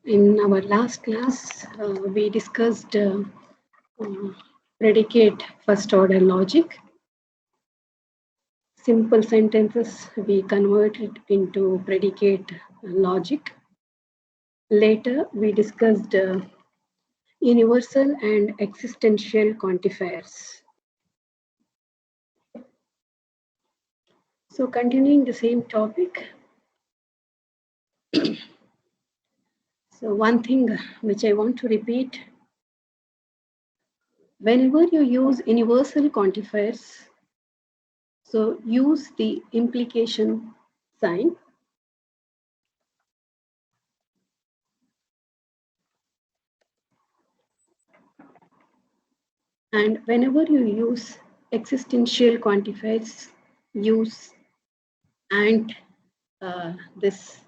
In our last class, we discussed predicate first order logic. Simple sentences we converted into predicate logic. Later, we discussed universal and existential quantifiers. So continuing the same topic. So one thing which I want to repeat, whenever you use universal quantifiers, so use the implication sign. And whenever you use existential quantifiers, use and this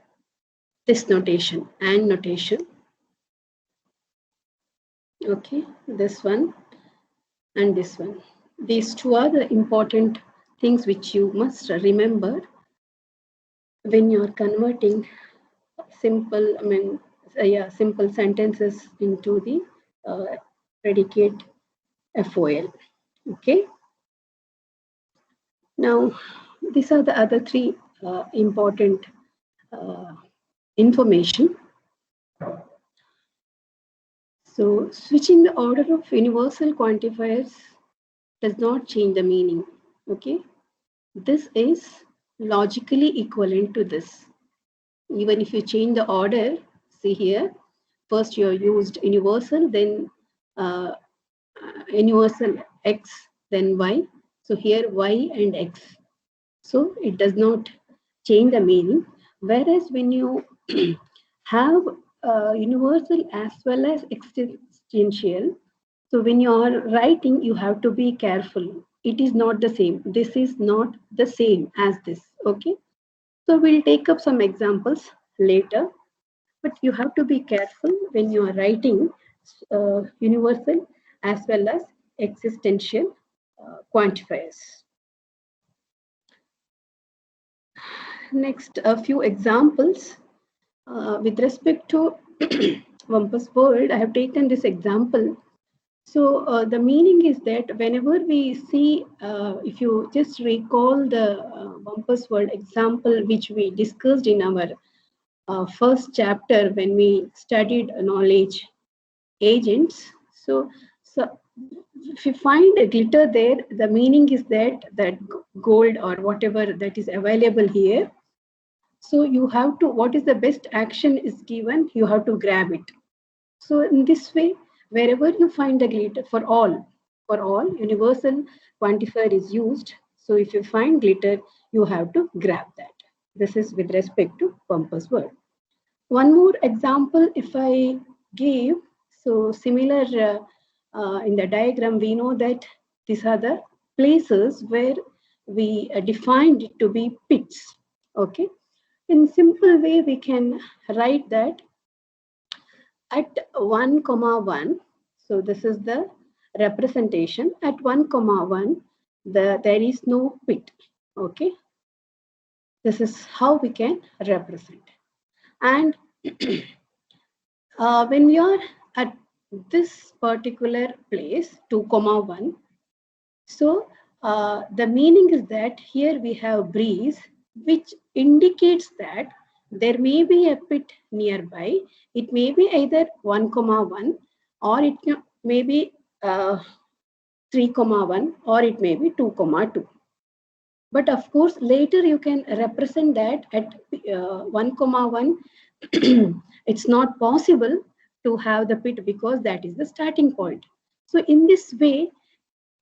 notation and notation. Okay, this one and this one. These two are the important things which you must remember when you are converting simple, simple sentences into the predicate FOL. Okay. Now, these are the other three important information. So, switching the order of universal quantifiers does not change the meaning. Okay. This is logically equivalent to this. Even if you change the order, see here, first you used universal, then universal x, then y. So here y and x. So it does not change the meaning. Whereas when you have universal as well as existential, so when you are writing, you have to be careful. It is not the same. This is not the same as this. Okay. So we'll take up some examples later, but you have to be careful when you are writing universal as well as existential quantifiers. Next, a few examples. With respect to Wumpus world, I have taken this example. So the meaning is that whenever we see, if you just recall the Wumpus world example, which we discussed in our first chapter when we studied knowledge agents. So if you find a glitter there, the meaning is that gold or whatever that is available here. So you have to, what is the best action is given, you have to grab it. So in this way, wherever you find the glitter, for all, universal quantifier is used. So if you find glitter, you have to grab that. This is with respect to Wumpus word. One more example, if I give, so similar in the diagram, we know that these are the places where we defined it to be pits. Okay. In simple way, we can write that at 1, 1, so this is the representation. At 1, 1, there is no pit. Okay. This is how we can represent. And when we are at this particular place, 2, 1, so the meaning is that here we have breeze, which indicates that there may be a pit nearby. It may be either 1, 1, or it may be 3, 1, or it may be 2, 2. But of course, later you can represent that at 1, 1. It's not possible to have the pit because that is the starting point. So in this way,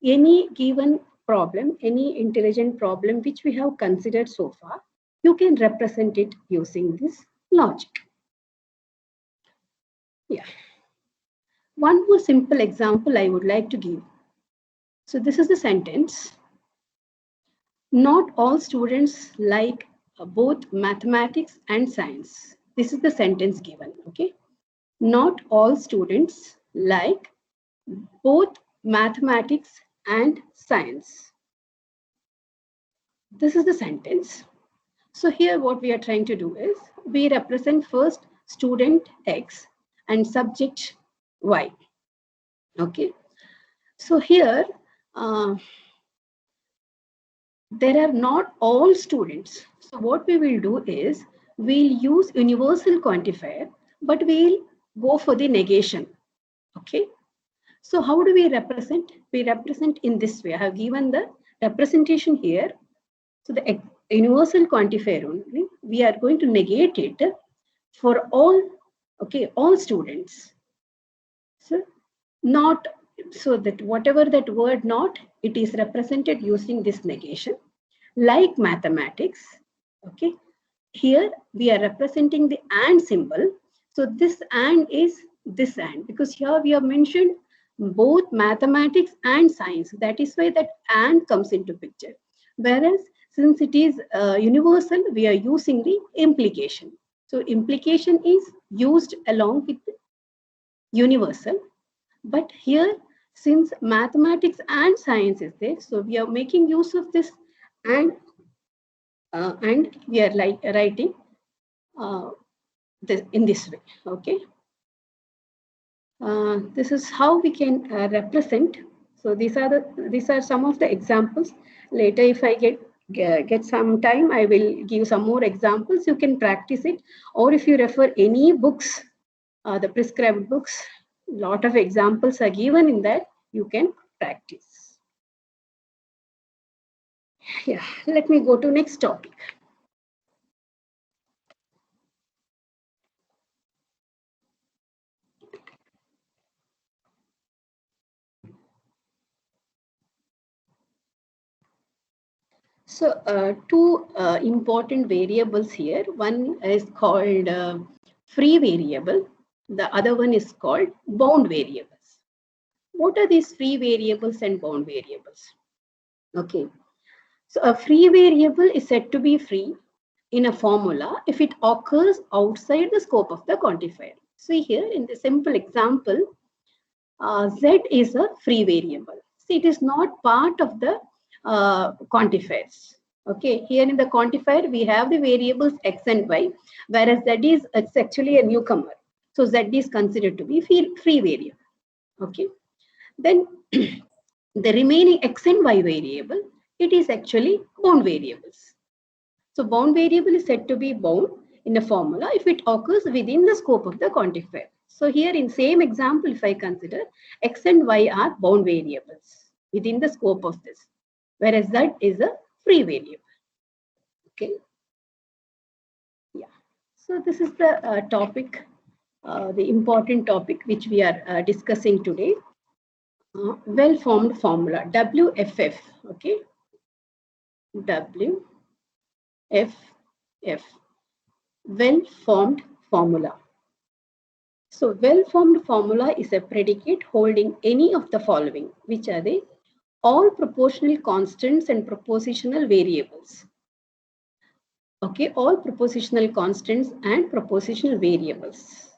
any given problem, any intelligent problem which we have considered so far, you can represent it using this logic. Yeah. One more simple example I would like to give. So this is the sentence. Not all students like both mathematics and science. This is the sentence given, okay? Not all students like both mathematics and science. This is the sentence. So here what we are trying to do is we represent first student X and subject Y. Okay. So here, there are not all students. So what we will do is we'll use universal quantifier, but we'll go for the negation. Okay. So how do we represent? We represent in this way. I have given the representation here. So the universal quantifier only, we are going to negate it for all, okay, all students. So not, so that whatever that word not, it is represented using this negation. Like mathematics, okay, here we are representing the and symbol. So this and is this and, because here we have mentioned both mathematics and science. That is why that and comes into picture. Whereas since it is universal, we are using the implication. So implication is used along with universal. But here, since mathematics and science is there, so we are making use of this and we are like writing this in this way. Okay. This is how we can represent. So these are some of the examples. Later, if I get some time, I will give some more examples. You can practice it, or if you refer any books, the prescribed books, lot of examples are given in that. You can practice. Yeah, let me go to next topic. So two important variables here. One is called free variable. The other one is called bound variables. What are these free variables and bound variables? Okay. So a free variable is said to be free in a formula if it occurs outside the scope of the quantifier. See here in the simple example, Z is a free variable. See, it is not part of the quantifiers. Okay, here in the quantifier, we have the variables X and Y, whereas Z is, it's actually a newcomer. So Z is considered to be free variable. Okay, then the remaining X and Y variable, it is actually bound variables. So bound variable is said to be bound in a formula if it occurs within the scope of the quantifier. So here in same example, if I consider X and Y are bound variables within the scope of this, whereas Z is a free variable. Okay. Yeah. So this is the topic, the important topic which we are discussing today. Well-formed formula, WFF. Okay. WFF. Well-formed formula. So well-formed formula is a predicate holding any of the following, which are they? All proportional constants and propositional variables. Okay, all propositional constants and propositional variables.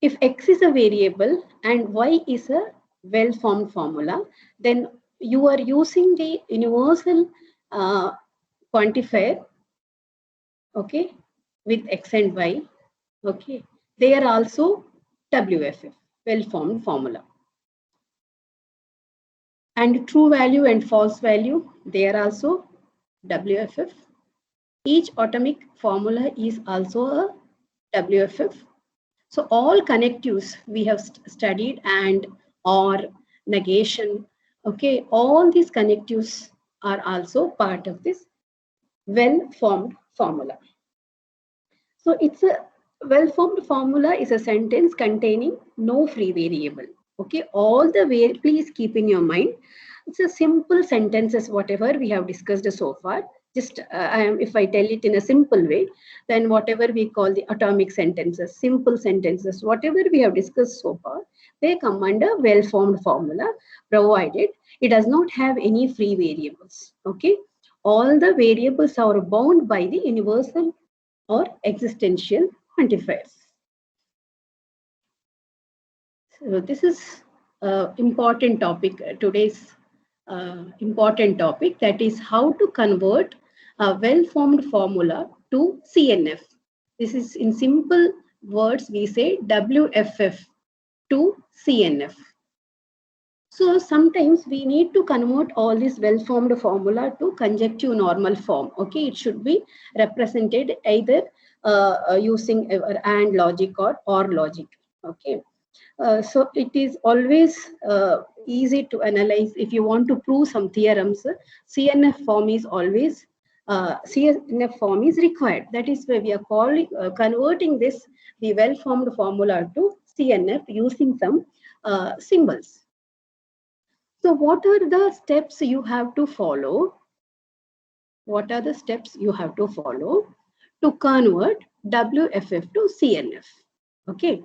If X is a variable and Y is a well-formed formula, then you are using the universal quantifier, okay, with X and Y, okay. They are also WFF, well-formed formula. And true value and false value, they are also WFF. Each atomic formula is also a WFF. So all connectives we have studied, and or negation, okay, all these connectives are also part of this well-formed formula. So it's a well-formed formula is a sentence containing no free variable. Okay, all the please keep in your mind. It's a simple sentences, whatever we have discussed so far. Just if I tell it in a simple way, then whatever we call the atomic sentences, simple sentences, whatever we have discussed so far, they come under well-formed formula, provided it does not have any free variables. Okay, all the variables are bound by the universal or existential quantifiers. So this is important topic, today's important topic, that is how to convert a well-formed formula to CNF. This is in simple words, we say WFF to CNF. So sometimes we need to convert all this well-formed formula to conjunctive normal form. Okay, it should be represented either using AND logic or logic. Okay, so it is always easy to analyze. If you want to prove some theorems, CNF form is always CNF form is required. That is why we are calling converting this the well-formed formula to CNF using some symbols. So what are the steps you have to follow? What are the steps you have to follow to convert WFF to CNF? Okay.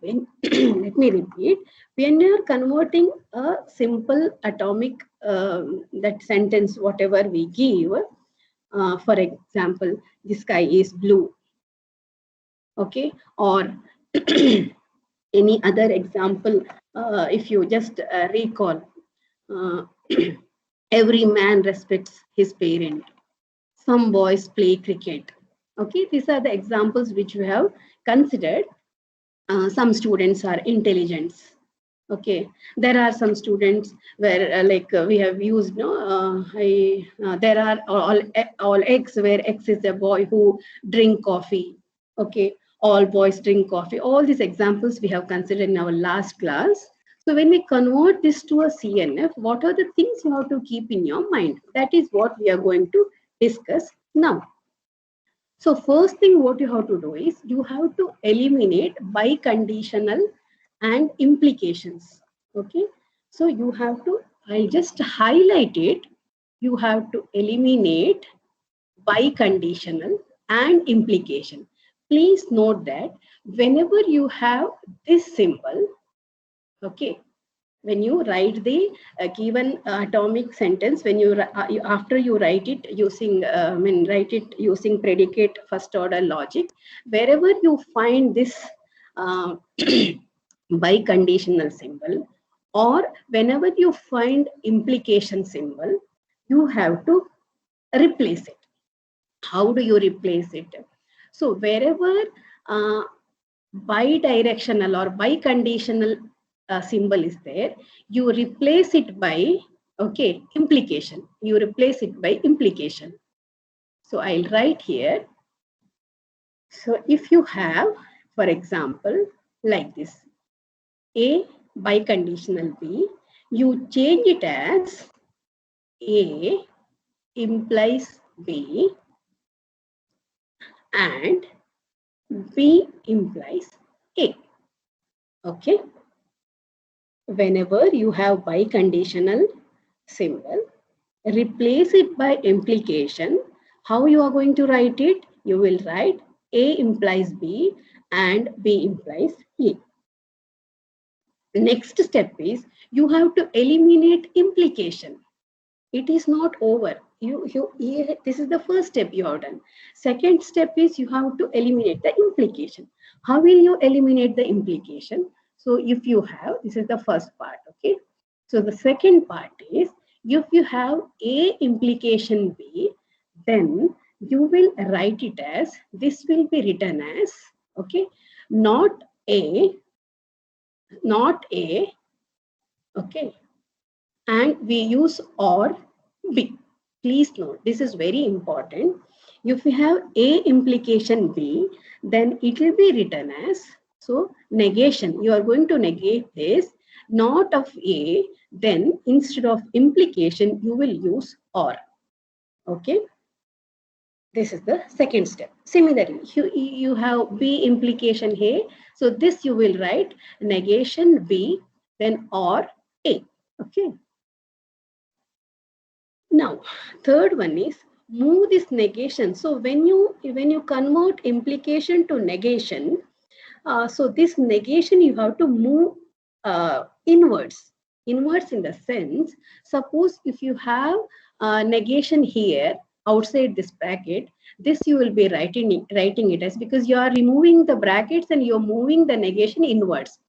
Let me repeat. When you are converting a simple atomic that sentence, whatever we give, for example, the sky is blue. Okay. Or any other example, if you just recall. Every man respects his parent. Some boys play cricket. Okay, these are the examples which we have considered. Some students are intelligent. Okay, there are some students where we have used there are all X, where X is a boy who drink coffee. Okay, all boys drink coffee. All these examples we have considered in our last class. So when we convert this to a CNF, what are the things you have to keep in your mind? That is what we are going to discuss now. So first thing what you have to do is you have to eliminate biconditional and implications. Okay, so you have to, I'll just highlight it. You have to eliminate biconditional and implication. Please note that whenever you have this symbol, okay, when you write the given atomic sentence, when you after you write it using write it using predicate first order logic, wherever you find this biconditional symbol, or whenever you find implication symbol, you have to replace it. How do you replace it? So wherever bidirectional or biconditional symbol is there, you replace it by implication. You replace it by implication. So I'll write here. So if you have, for example, like this, A biconditional B, you change it as A implies B and B implies A. Okay. Whenever you have biconditional symbol, replace it by implication. How you are going to write it? You will write A implies B and B implies A. Next step is you have to eliminate implication. It is not over. This is the first step you have done. Second step is you have to eliminate the implication. How will you eliminate the implication? So if you have, this is the first part, okay? So the second part is, if you have A implication B, then you will write it as, this will be written as, okay, not A, okay, and we use or B. Please note, this is very important. If we have A implication B, then it will be written as, so negation, you are going to negate this, not of A, then instead of implication, you will use or. Okay. This is the second step. Similarly, you have B implication A. So this you will write negation B, then or A. Okay. Now, third one is move this negation. So when you convert implication to negation, so this negation you have to move inwards. Inwards in the sense, suppose if you have negation here outside this bracket, this you will be writing it as, because you are removing the brackets and you're moving the negation inwards.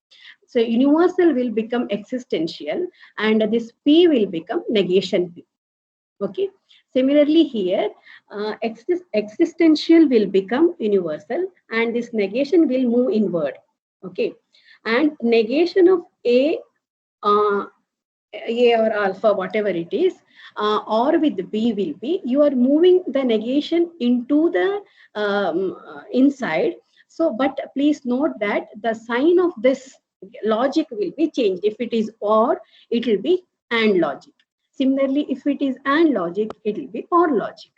So universal will become existential and this P will become negation P. Okay. Similarly here, existential will become universal and this negation will move inward. Okay. And negation of A or alpha, whatever it is, or with B will be, you are moving the negation into the inside. So, but please note that the sign of this logic will be changed. If it is or, it will be and logic. Similarly, if it is and logic, it will be or logic.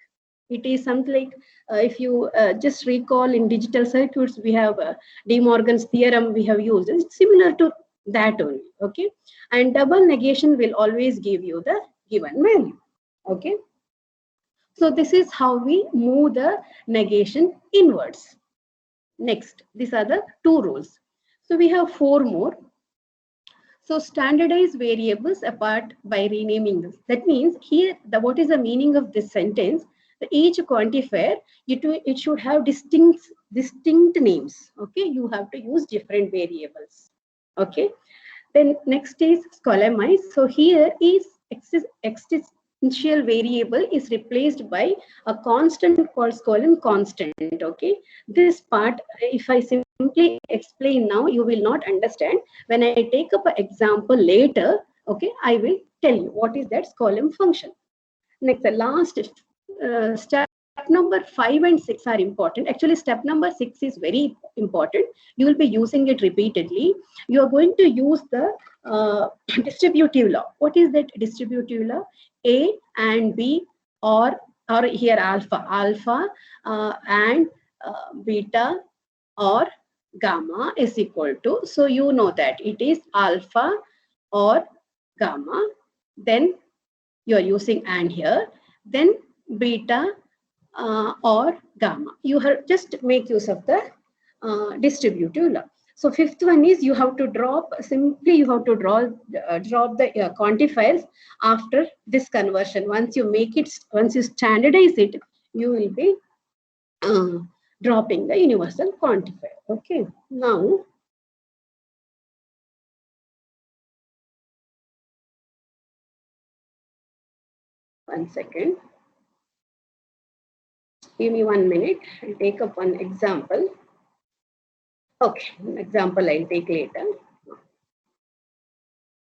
It is something like if you just recall in digital circuits, we have De Morgan's theorem we have used. It's similar to that only. Okay, and double negation will always give you the given value. Okay, so this is how we move the negation inwards. Next, these are the two rules. So we have four more. So standardize variables apart by renaming this. That means here, what is the meaning of this sentence? Each quantifier, it should have distinct names. Okay, you have to use different variables. Okay, then next is scholemize. So here is existential variable is replaced by a constant called scolam constant. Okay, this part, if I simply explain now, you will not understand. When I take up an example later, okay, I will tell you what is that scolam function. Next, the last step number 5 and 6 are important. Actually, step number 6 is very important. You will be using it repeatedly. You are going to use the distributive law. What is that distributive law? A and B or here alpha and beta or gamma is equal to. So you know that it is alpha or gamma. Then you are using and here, then beta or gamma. You have just make use of the distributive law. So fifth one is you have to drop the quantifiers after this conversion. Once you standardize it, you will be dropping the universal quantifier. Okay, now one second. Give me 1 minute. I'll take up one example. Okay, an example I'll take later.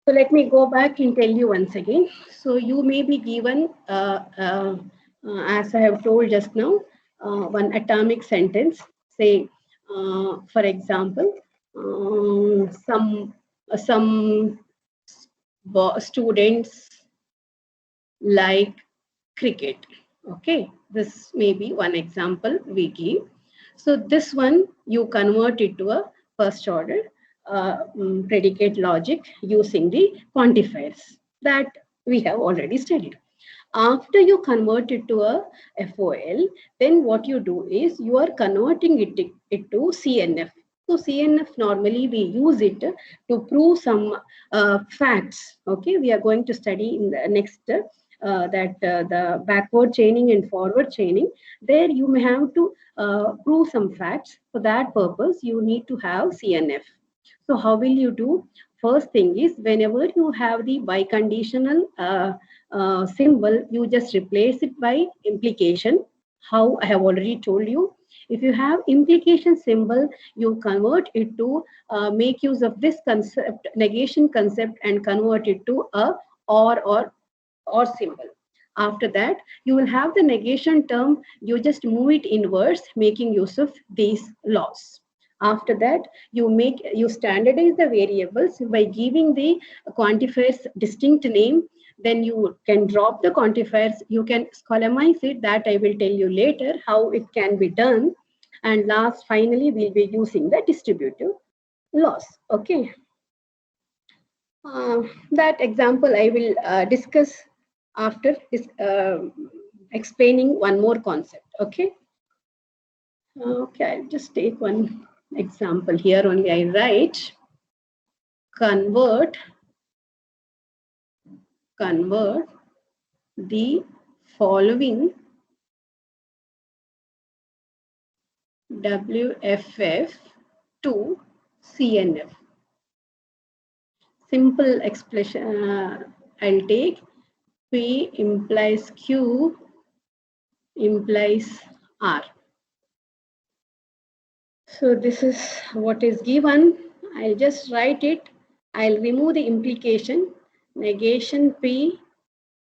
So let me go back and tell you once again. So you may be given, as I have told just now, one atomic sentence. Say, for example, some students like cricket. Okay, this may be one example we give. So this one you convert it to a first order predicate logic using the quantifiers that we have already studied. After you convert it to a FOL, then what you do is you are converting it to CNF. So CNF normally we use it to prove some facts. Okay, we are going to study in the next the backward chaining and forward chaining. There you may have to prove some facts. For that purpose, you need to have CNF. So how will you do? First thing is whenever you have the biconditional symbol, you just replace it by implication. How I have already told you. If you have implication symbol, you convert it to make use of this concept, negation concept, and convert it to a or symbol. After that, you will have the negation term. You just move it inwards, making use of these laws. After that, you standardize the variables by giving the quantifiers distinct name. Then you can drop the quantifiers. You can scholemize it. That I will tell you later how it can be done. And last, finally, we'll be using the distributive laws. Okay. That example I will discuss after this, explaining one more concept. Okay. Okay, I'll just take one example here only. I write convert the following WFF to CNF. Simple expression I'll take. P implies Q implies R. So this is what is given. I'll just write it. I'll remove the implication. Negation P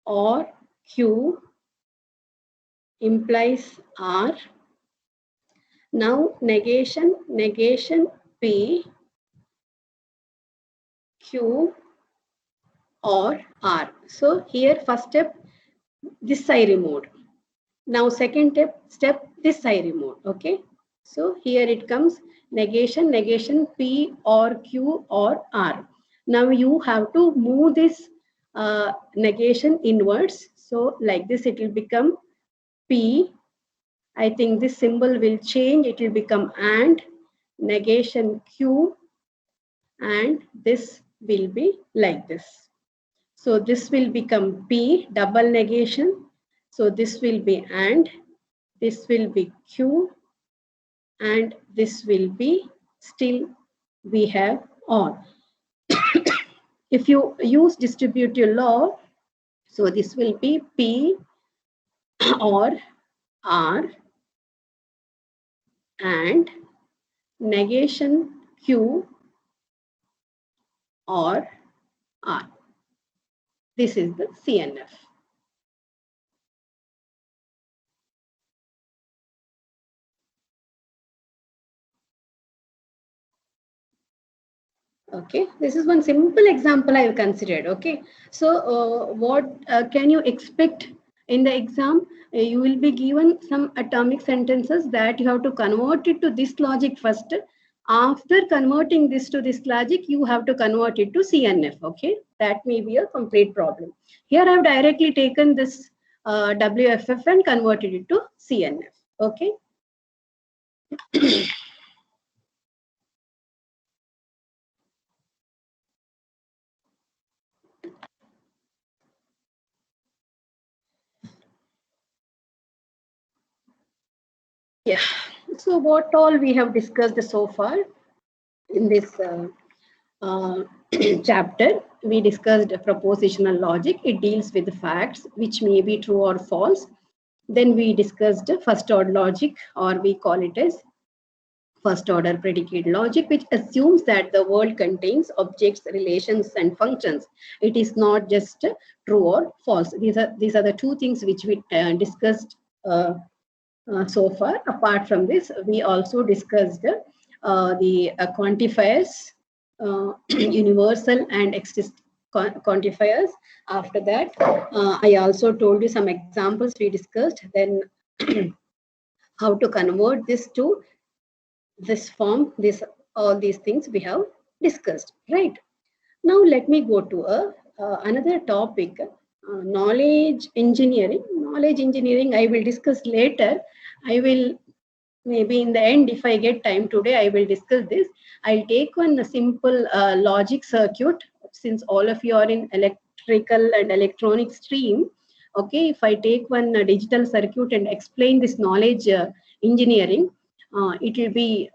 or Q implies R. Now negation P, Q or R. So here first step, this I removed. Now second step, this I removed. Okay. So here it comes negation P or Q or R. Now you have to move this negation inwards. So like this it will become P. I think this symbol will change. It will become and negation Q, and this will be like this. So this will become P, double negation. So this will be and, this will be Q, and this will be still we have or. If you use distributive law, so this will be P or R and negation Q or R. This is the CNF. Okay, this is one simple example I have considered. Okay, so what can you expect in the exam? You will be given some atomic sentences that you have to convert it to this logic first. After converting this to this logic, you have to convert it to CNF. Okay, that may be a complete problem. Here I have directly taken this WFF and converted it to CNF. Okay. Yeah. So what all we have discussed so far in this chapter, we discussed propositional logic. It deals with facts which may be true or false. Then we discussed first order logic, or we call it as first order predicate logic, which assumes that the world contains objects, relations, and functions. It is not just true or false. These are the two things which we discussed so far. Apart from this, we also discussed the quantifiers, universal and exist quantifiers. After that, I also told you some examples we discussed. Then how to convert this to this form, all these things we have discussed, right? Now let me go to another topic, knowledge engineering. Knowledge engineering I will discuss later. I will maybe in the end, if I get time today, I will discuss this. I'll take one simple logic circuit, since all of you are in electrical and electronic stream. Okay, if I take one digital circuit and explain this knowledge engineering, it will be,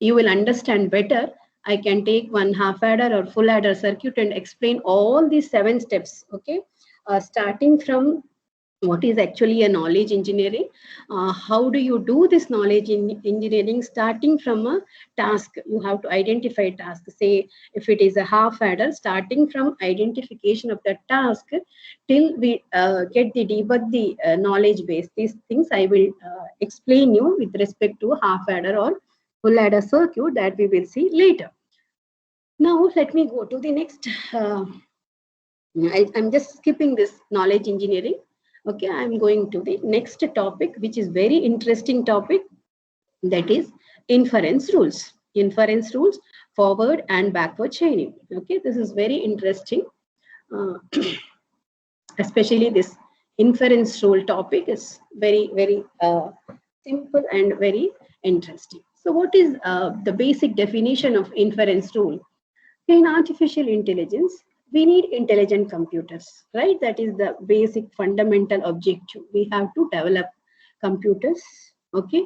you will understand better. I can take one half adder or full adder circuit and explain all these 7 steps. Okay, starting from what is actually a knowledge engineering, how do you do this knowledge in engineering, starting from a task. You have to identify a task. Say if it is a half adder, starting from identification of the task till we get the debug the knowledge base. These things I will explain you with respect to half adder or full adder circuit, that we will see later. Now let me go to the next. I'm just skipping this knowledge engineering. Okay, I'm going to the next topic, which is very interesting topic, that is inference rules. Inference rules, forward and backward chaining. Okay, this is very interesting. Especially this inference rule topic is very, very simple and very interesting. So what is the basic definition of inference rule? In artificial intelligence, we need intelligent computers, right? That is the basic fundamental objective. We have to develop computers, okay,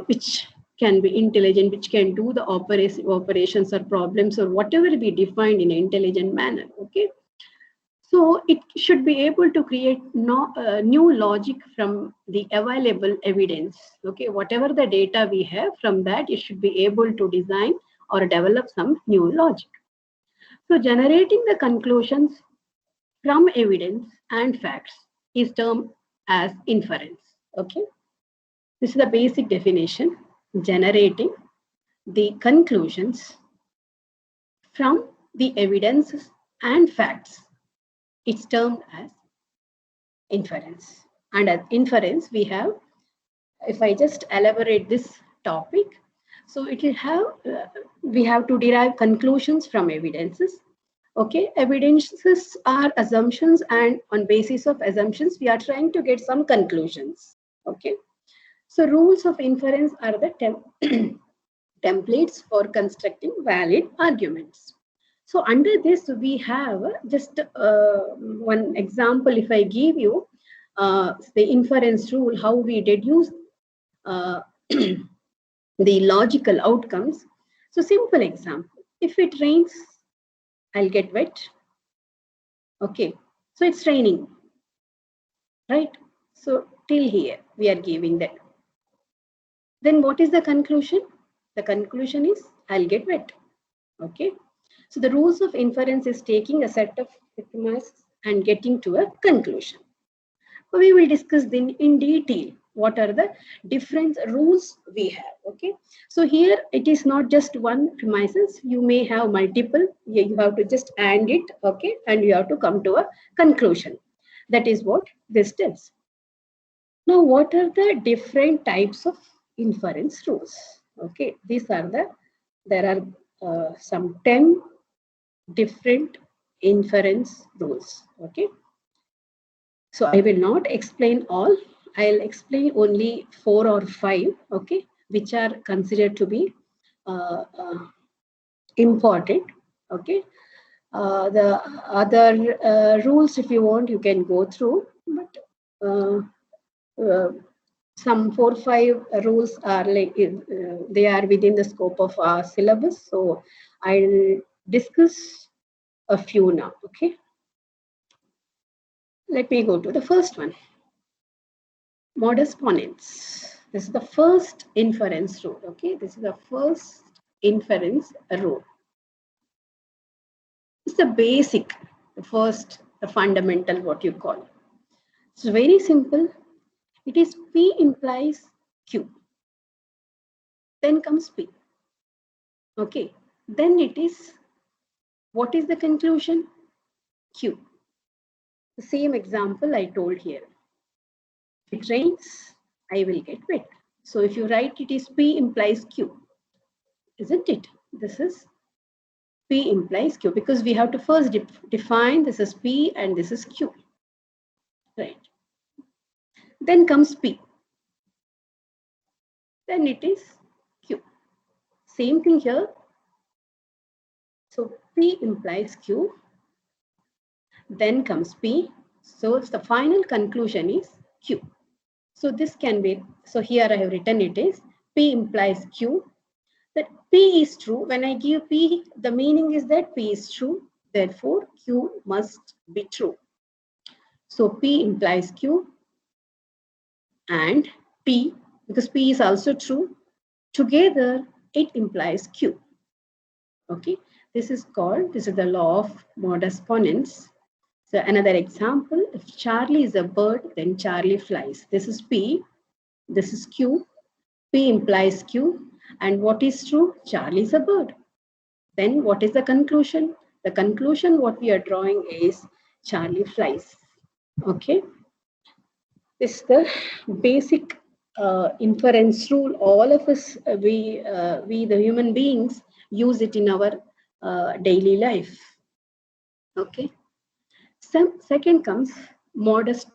which can be intelligent, which can do the operations or problems or whatever we defined in an intelligent manner, okay. So it should be able to create new logic from the available evidence. Okay, whatever the data we have from that, it should be able to design or develop some new logic. So generating the conclusions from evidence and facts is termed as inference. Okay, this is the basic definition. Generating the conclusions from the evidences and facts, it's termed as inference. And as inference, we have, if I just elaborate this topic, so it will have, we have to derive conclusions from evidences. Okay, evidences are assumptions, and on basis of assumptions, we are trying to get some conclusions. Okay, so rules of inference are the templates for constructing valid arguments. So under this, we have just one example. If I give you the inference rule, how we deduce uh, the logical outcomes. So simple example, if it rains, I'll get wet. Okay, so it's raining, right? So till here, we are giving that. Then what is the conclusion? The conclusion is I'll get wet. Okay, so the rules of inference is taking a set of premises and getting to a conclusion. We will discuss then in detail what are the different rules we have. Okay, so here it is not just one premises, you may have multiple. You have to just add it. Okay, and you have to come to a conclusion. That is what this does. Now, what are the different types of inference rules? Okay, these are there are some 10 different inference rules. Okay, so I will not explain all. I'll explain only 4 or 5. Okay, which are considered to be important. Okay, the other rules, if you want, you can go through, but uh, some 4 5 rules are like they are within the scope of our syllabus, so I'll discuss a few now. Okay, let me go to the first one, modus ponens. This is the first inference rule. Okay, this is the first inference rule. It's the basic, the first, the fundamental, what you call. It's very simple. It is P implies Q. Then comes P. Okay, then it is, what is the conclusion? Q. The same example I told here. If it rains, I will get wet. So if you write it is P implies Q, isn't it? This is P implies Q, because we have to first define this is P and this is Q. Right. Then comes P. Then it is Q. Same thing here. So P implies Q. Then comes P. So the final conclusion is Q. So this can be, so here I have written it is P implies Q. That P is true. When I give P, the meaning is that P is true. Therefore, Q must be true. So P implies Q and P, because P is also true. Together, it implies Q. Okay, this is the law of modus ponens. So another example, if Charlie is a bird, then Charlie flies. This is P, this is Q. P implies Q. And what is true? Charlie is a bird. Then what is the conclusion? The conclusion what we are drawing is Charlie flies. Okay. This is the basic inference rule. All of us, we the human beings, use it in our daily life. Okay. Second comes modus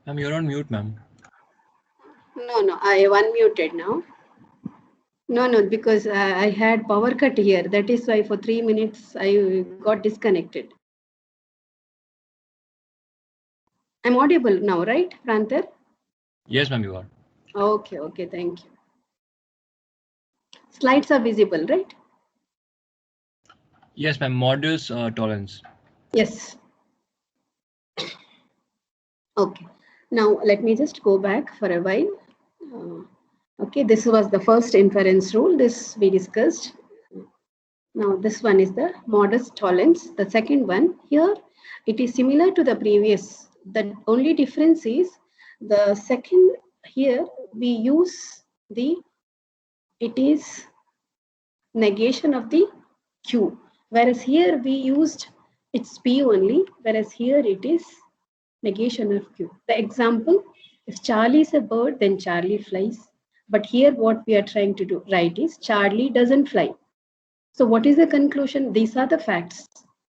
Ma'am, you're on mute, ma'am. No, I unmuted now. No, because I had power cut here. That is why for 3 minutes I got disconnected. I'm audible now, right, Pranthar? Yes, ma'am, you are. Okay, thank you. Slides are visible, right? Yes, ma'am. Modulus tolerance. Yes. Okay. Now let me just go back for a while. Okay, this was the first inference rule. This we discussed. Now this one is the modest tolerance. The second one here, it is similar to the previous. The only difference is the second here we use the, it is negation of the Q. Whereas here we used its P only, whereas here it is negation of Q. The example, if Charlie is a bird, then Charlie flies. But here what we are trying to do, right, is Charlie doesn't fly. So what is the conclusion? These are the facts.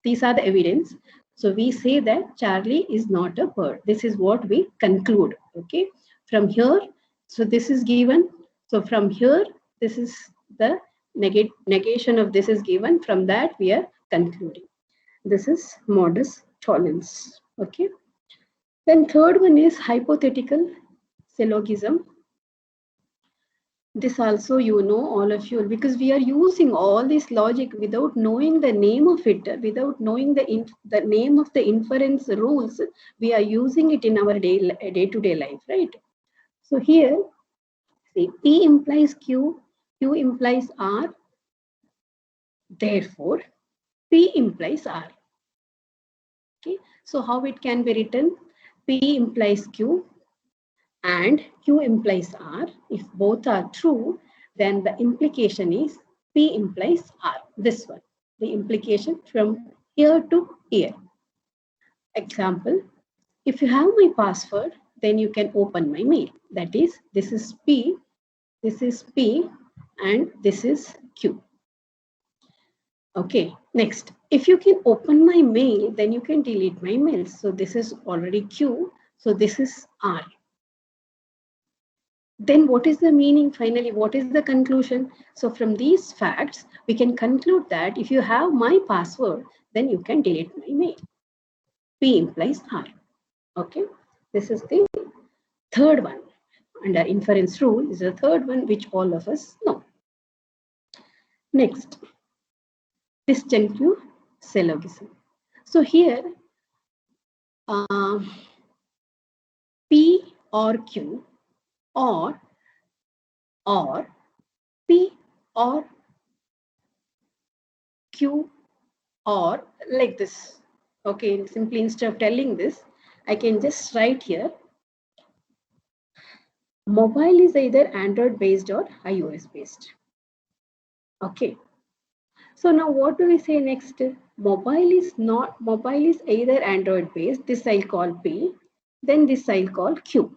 These are the evidence. So we say that Charlie is not a bird. This is what we conclude. Okay. From here, so this is given. So from here, this is the negation of this is given. From that, we are concluding. This is modus tollens. Okay. Then third one is hypothetical syllogism. This also, you know, all of you, because we are using all this logic without knowing the name of it, without knowing the name of the inference rules. We are using it in our day-to-day life, right? So here, see, P implies Q, Q implies R, therefore P implies R. Okay, so how it can be written? P implies Q and Q implies R. If both are true, then the implication is P implies R. This one, the implication from here to here. Example, if you have my password, then you can open my mail. That is, this is P, and this is Q. Okay, next, if you can open my mail, then you can delete my mails. So this is already Q, so this is R. Then what is the meaning? Finally, what is the conclusion? So from these facts, we can conclude that if you have my password, then you can delete my mail. P implies R. Okay, this is the third one. Under inference rule is the third one, which all of us know. Next, disjunctive syllogism. So here, P or Q or P or Q or like this. Okay, simply instead of telling this, I can just write here, mobile is either Android based or iOS based. Okay. So now what do we say next? Mobile is either Android based, this I'll call P, then this I'll call Q.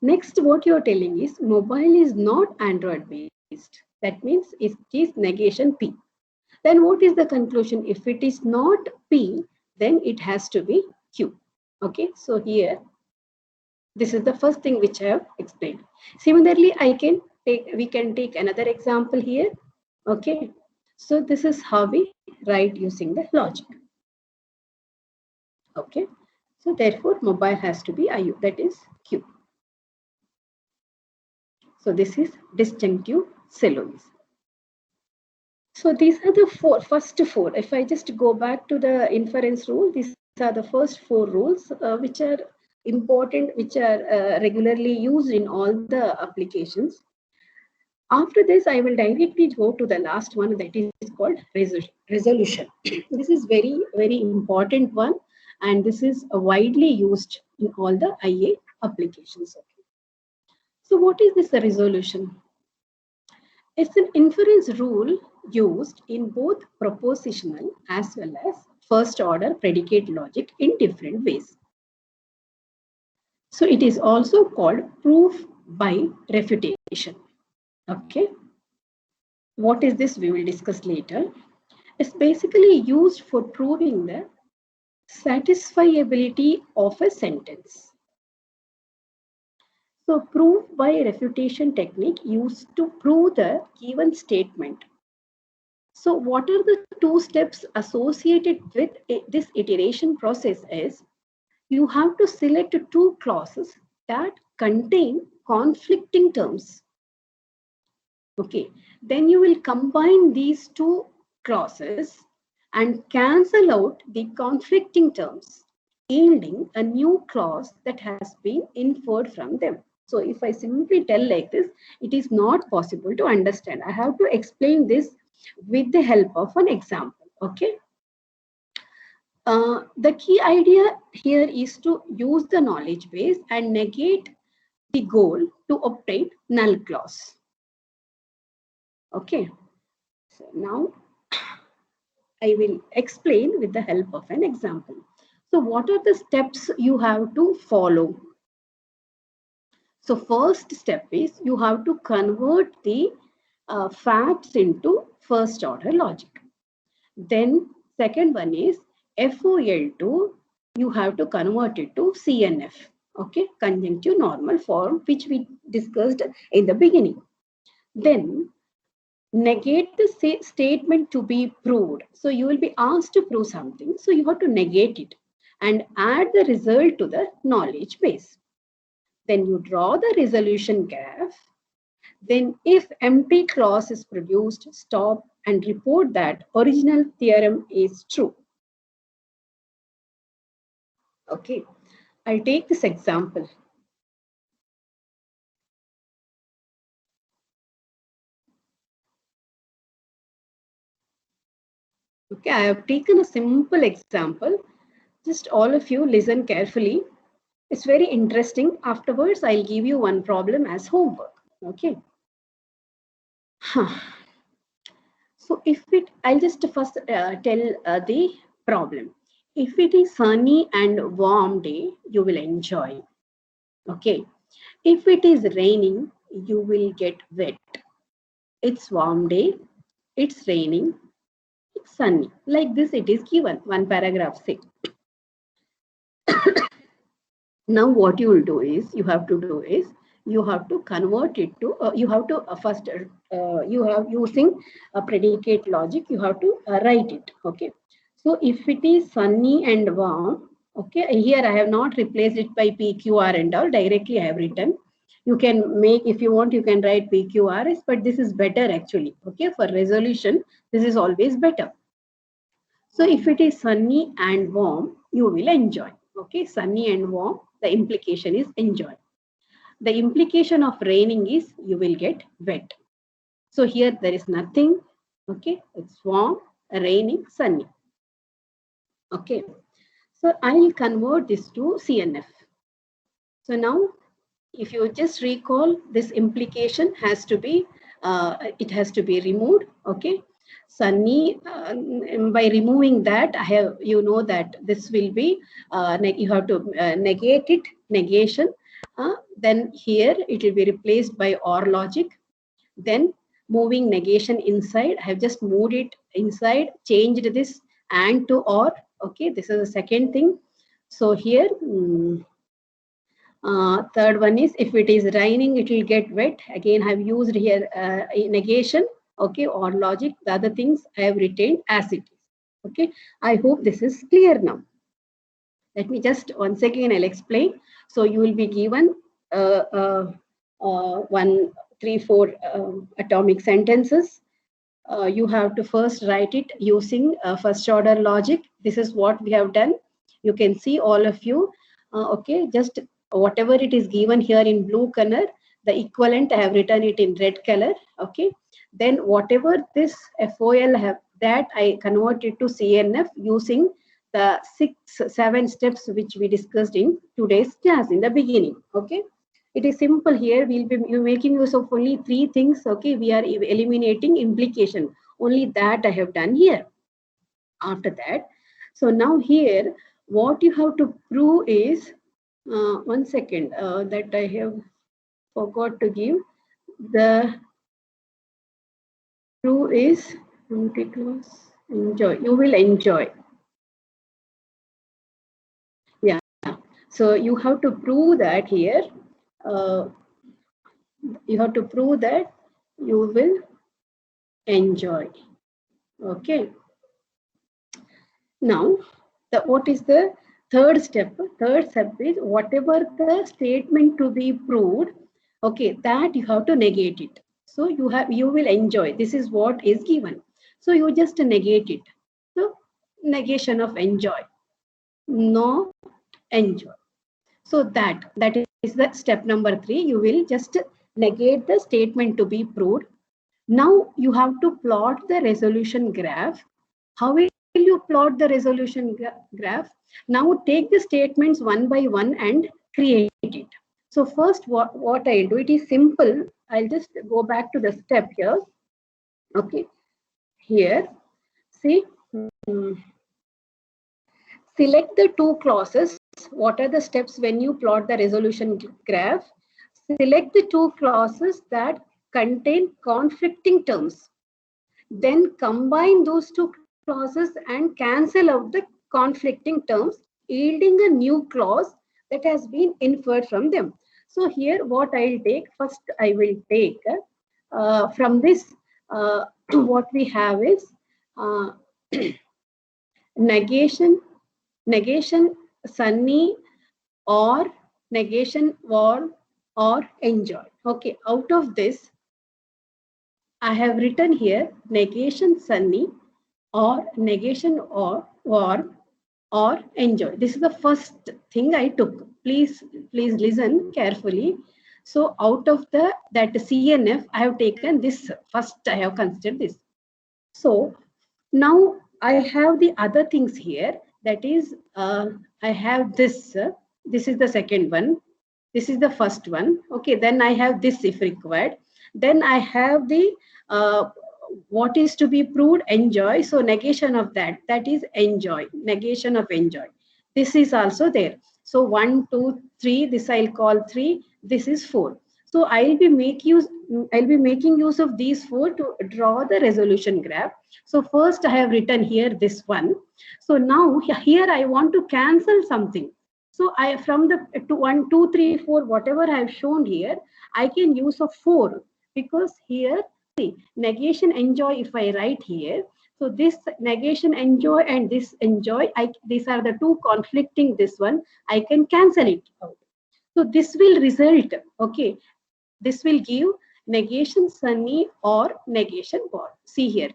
Next, what you're telling is mobile is not Android based. That means it is negation P. Then what is the conclusion? If it is not P, then it has to be Q. Okay, so here, this is the first thing which I have explained. Similarly, we can take another example here. Okay, so this is how we write using the logic. Okay, so therefore mobile has to be IU, that is Q. So this is disjunctive syllogism. So these are the first four. If I just go back to the inference rule, these are the first four rules which are important, which are regularly used in all the applications. After this, I will directly go to the last one, that is called resolution. This is very, very important one, and this is widely used in all the IA applications. So what is this resolution? It's an inference rule used in both propositional as well as first order predicate logic in different ways. So it is also called proof by refutation. Okay. What is this? We will discuss later. It's basically used for proving the satisfiability of a sentence. So proof by refutation technique used to prove the given statement. So what are the two steps associated with this iteration process is you have to select two clauses that contain conflicting terms. Okay, then you will combine these two clauses and cancel out the conflicting terms, yielding a new clause that has been inferred from them. So if I simply tell like this, it is not possible to understand. I have to explain this with the help of an example. Okay. The key idea here is to use the knowledge base and negate the goal to obtain null clause. Okay. So now I will explain with the help of an example. So what are the steps you have to follow? So first step is you have to convert the facts into first order logic. Then second one is FOL2, you have to convert it to CNF, okay, conjunctive normal form, which we discussed in the beginning. Then negate the statement to be proved. So you will be asked to prove something. So you have to negate it and add the result to the knowledge base. Then you draw the resolution graph. Then if empty clause is produced, stop and report that original theorem is true. Okay, I'll take this example. Okay, I have taken a simple example. Just all of you listen carefully. It's very interesting. Afterwards, I'll give you one problem as homework. Okay. So I'll just first tell the problem. If it is sunny and warm day, you will enjoy. Okay. If it is raining, you will get wet. It's warm day. It's raining. It's sunny. Like this, it is given. One paragraph say. Now what you will do is you have to convert it to you have to first you have using a predicate logic, you have to write it. Okay, so if it is sunny and warm, okay, here I have not replaced it by PQR and all, directly I have written. You can make, if you want, you can write PQRS, but this is better actually. Okay, for resolution this is always better. So if it is sunny and warm, you will enjoy. Okay, sunny and warm, the implication is enjoy. The implication of raining is you will get wet. So here there is nothing. Okay, it's warm, raining, sunny. Okay, so I will convert this to CNF. So now, if you just recall, this implication has to be, it has to be removed. Okay, sunny, by removing that, I have, you know that this will be, you have to negate it, negation. Then here it will be replaced by OR logic. Then moving negation inside, I have just moved it inside, changed this and to OR. Okay, this is the second thing. So here, third one is if it is raining, it will get wet. Again, I have used here negation, okay, or logic. The other things I have retained as it is. Okay, I hope this is clear now. Let me just once again I'll explain. So you will be given 1, 3, 4 atomic sentences. You have to first write it using first order logic. This is what we have done. You can see all of you. Okay, just whatever it is given here in blue color, the equivalent I have written it in red color. Okay, then whatever this FOL have, that I converted to CNF using the 6-7 steps which we discussed in today's class in the beginning. Okay, it is simple here. We'll be making use of only 3 things. Okay, we are eliminating implication. Only that I have done here. After that, so now here what you have to prove is, one second, that I have forgot to give. The prove is enjoy. You will enjoy. Yeah. So you have to prove that here. uh, you have to prove that you will enjoy. Okay. Now, what is the third step? Third step is whatever the statement to be proved, okay, that you have to negate it. So you will enjoy. This is what is given. So you just negate it. So negation of enjoy. No enjoy. So that is the step number 3. You will just negate the statement to be proved. Now you have to plot the resolution graph. How will you plot the resolution graph? Now take the statements one by one and create it. So first what I'll do, it is simple. I'll just go back to the step here. Okay, here, see, select the two clauses. What are the steps when you plot the resolution graph? Select the two clauses that contain conflicting terms. Then combine those two clauses and cancel out the conflicting terms, yielding a new clause that has been inferred from them. So here what I'll take, first I will take from this, what we have is uh, negation sunny, or negation warm, or enjoy. Okay, out of this I have written here negation sunny, or negation or warm, or enjoy. This is the first thing I took. Please listen carefully. So out of that CNF, I have taken this first. I have considered this. So now I have the other things here. That is, I have this. This is the second one. This is the first one. Okay, then I have this if required. Then I have the what is to be proved, enjoy. So negation of that is enjoy, negation of enjoy. This is also there. So 1, 2, 3, this I'll call 3, this is 4. So I'll be making use of these 4 to draw the resolution graph. So first I have written here this one. So now here I want to cancel something. So I, from the 1, 2, 3, 4, whatever I have shown here, I can use of 4, because here, see, negation enjoy, if I write here, so this negation enjoy and this enjoy, these are the two conflicting, this one, I can cancel it out. So this will result, okay, this will give negation sunny or negation warm. See here,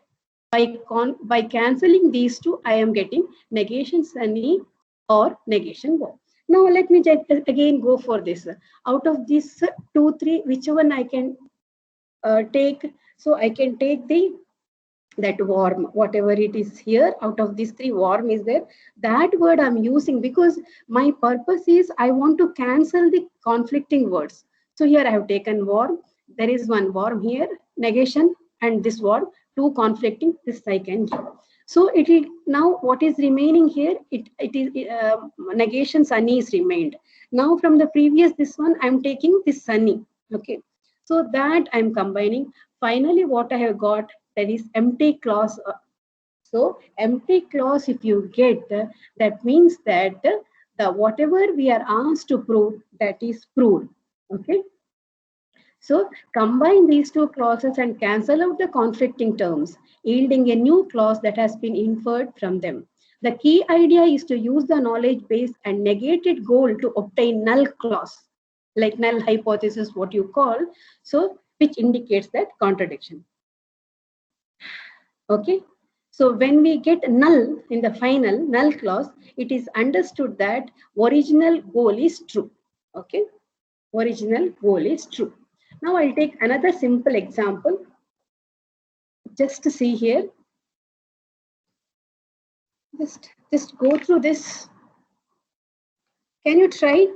by cancelling these two, I am getting negation sunny or negation warm. Now let me again go for this. Out of these 2, 3, which one I can take? So I can take that warm, whatever it is here. Out of these 3, warm is there. That word I'm using because my purpose is I want to cancel the conflicting words. So here I have taken warm. There is one warm here, negation, and this warm, 2 conflicting. This I can give. So it is now what is remaining here. It is negation sunny is remained. Now from the previous this one, I'm taking this sunny. Okay. So that I'm combining. Finally, what I have got, that is empty clause. So empty clause, if you get, that means that the whatever we are asked to prove, that is proved. Okay. So combine these two clauses and cancel out the conflicting terms, yielding a new clause that has been inferred from them. The key idea is to use the knowledge base and negated goal to obtain null clause, like null hypothesis, what you call, so which indicates that contradiction. Okay, so when we get null in the final null clause, it is understood that original goal is true. Okay, original goal is true. Now I'll take another simple example just to see here. Just go through this. Can you try?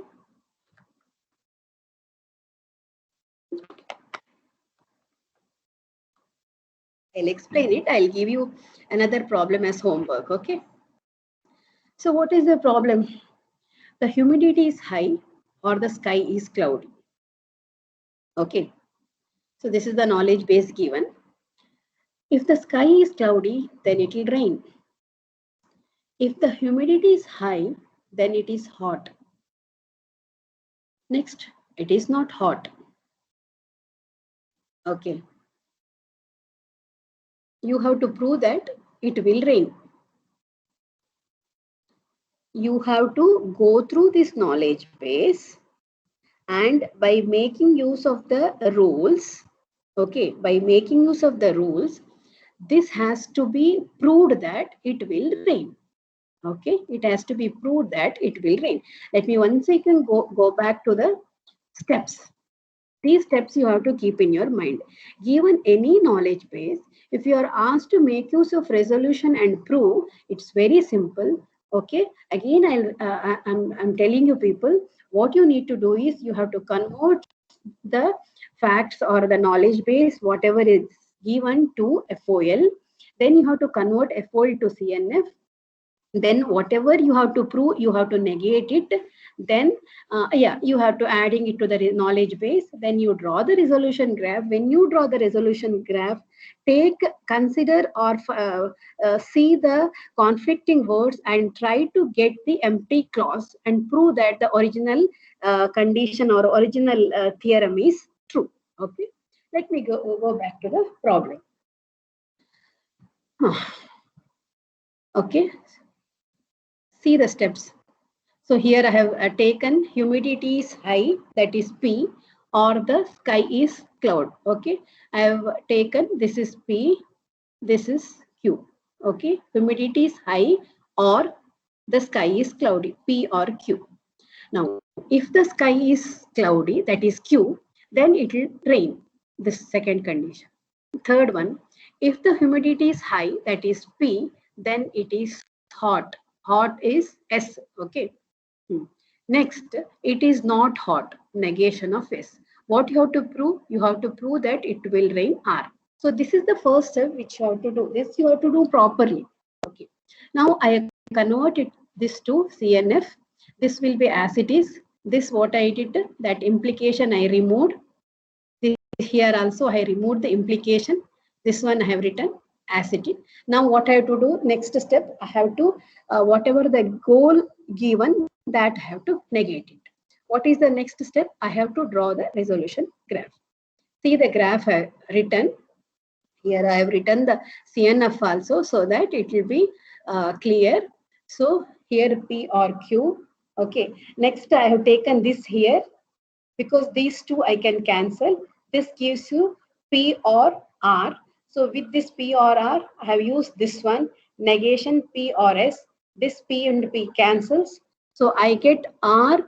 I'll explain it. I'll give you another problem as homework. Okay. So what is the problem? The humidity is high or the sky is cloudy. Okay. So this is the knowledge base given. If the sky is cloudy, then it will rain. If the humidity is high, then it is hot. Next, It is not hot. Okay. You have to prove that it will rain. You have to go through this knowledge base, and by making use of the rules, okay, by making use of the rules, this has to be proved that it will rain. Okay, it has to be proved that it will rain. Let me once again go back to the steps. These steps you have to keep in your mind. Given any knowledge base, if you are asked to make use of resolution and prove, it's very simple. Okay. Again, I'm telling you people, what you need to do is you have to convert the facts or the knowledge base, whatever is given, to FOL. Then you have to convert FOL to CNF. Then whatever you have to prove, you have to negate it. Then you have to adding it to the knowledge base. Then you draw the resolution graph. When you draw the resolution graph, consider or see the conflicting words and try to get the empty clause and prove that the original condition or original theorem is true. Okay, let me go back to the problem. Okay, see the steps. So here I have taken humidity is high, that is P, or the sky is cloud. Okay, I have taken, this is P, this is Q. Okay, humidity is high or the sky is cloudy, P or Q. Now, if the sky is cloudy, that is Q, then it will rain. This second condition. Third one, if the humidity is high, that is P, then it is hot. Hot is S. Okay. Next, it is not hot, negation of S. What you have to prove? You have to prove that it will rain R. So this is the first step which you have to do. This you have to do properly. Okay. Now I converted this to CNF. This will be as it is. This what I did, that implication I removed. This here also I removed the implication. This one I have written as it is. Now what I have to do, next step, I have to, whatever the goal given, that I have to negate it. What is the next step? I have to draw the resolution graph. See the graph I have written. Here I have written the CNF also, so that it will be clear. So here P or Q. Okay. Next I have taken this here, because these two I can cancel. This gives you P or R. So with this P or R, I have used this one, negation P or S. This P and P cancels. So I get R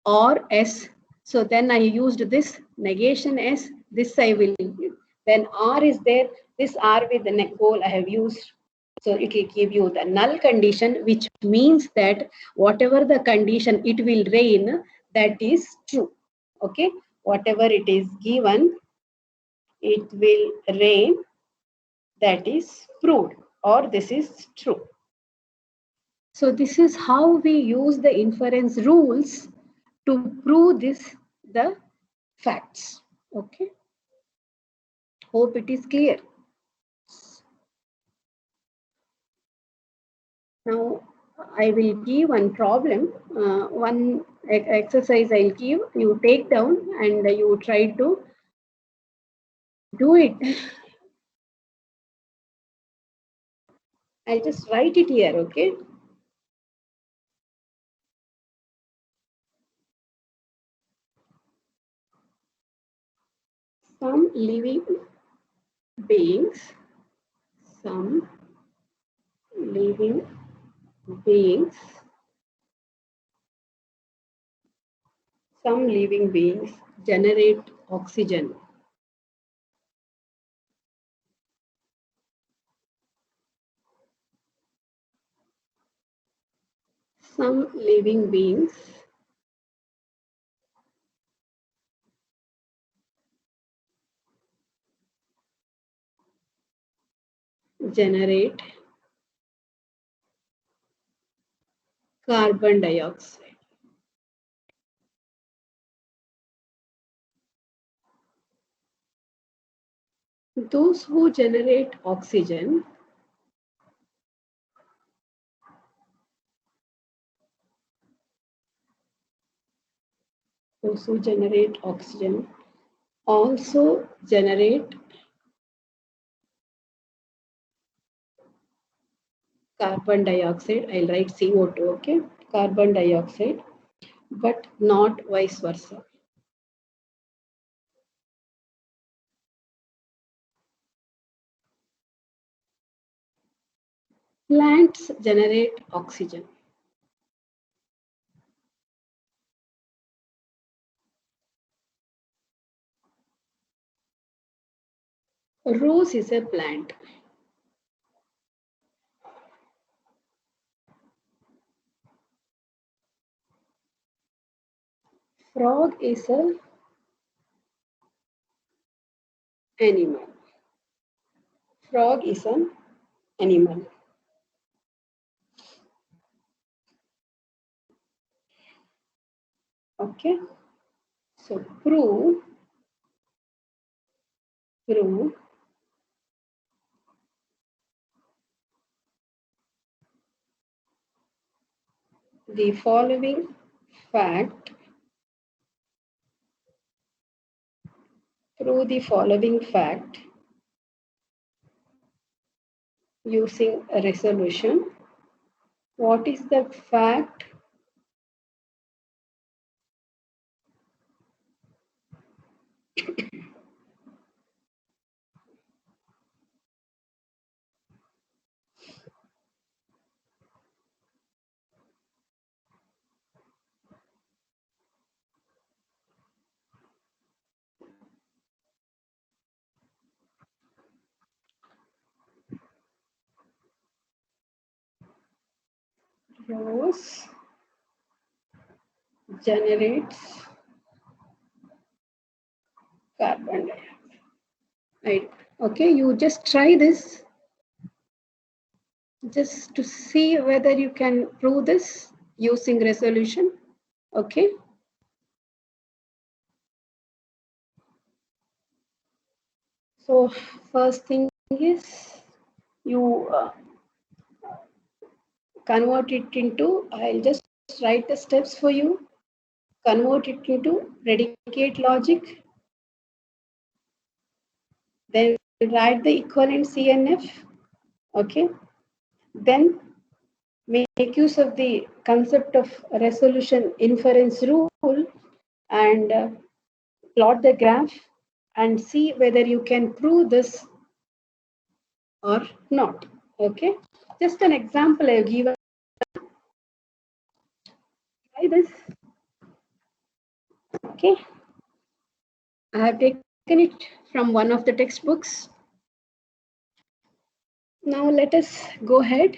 or S. So then I used this negation S. This I will use. Then R is there. This R with the goal I have used. So it will give you the null condition, which means that whatever the condition it will rain, that is true. Okay, whatever it is given, it will rain, that is proved, or this is true. So this is how we use the inference rules to prove the facts. Okay, hope it is clear. Now I will give one problem, one exercise I'll give. You take down and you try to do it. I'll just write it here, okay? Some living beings, some living beings, some living beings generate oxygen. Some living beings generate carbon dioxide. Those who generate oxygen also generate oxygen, also generate carbon dioxide. I'll write CO2, okay? Carbon dioxide, but not vice versa. Plants generate oxygen. Rose is a plant. Frog is a animal. Frog is an animal. Okay. So prove the following fact. Prove the following fact using a resolution. What is the fact? Rose generates carbon dioxide. Right. Okay, you just try this just to see whether you can prove this using resolution. Okay. So first thing is you convert it into, I'll just write the steps for you. Convert it into predicate logic. Then write the equivalent CNF. Okay. Then make use of the concept of resolution inference rule and plot the graph and see whether you can prove this or not. Okay. Just an example I've given. Try this. Okay. I have taken it from one of the textbooks. Now let us go ahead.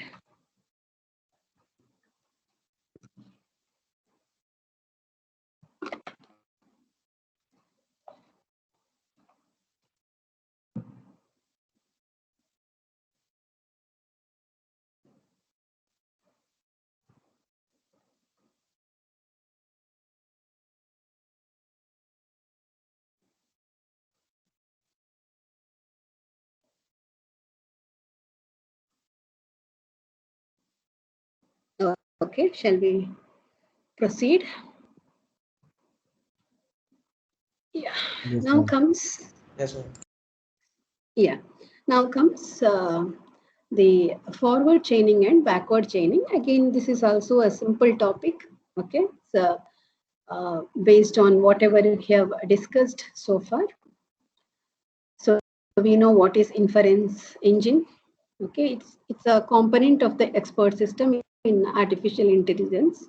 Okay, shall we proceed? Yeah. Yes, Now ma'am. comes, Yes, ma'am. yeah. Now comes the forward chaining and backward chaining. Again, this is also a simple topic. Okay. So based on whatever we have discussed so far. So we know what is inference engine. Okay, it's a component of the expert system in artificial intelligence.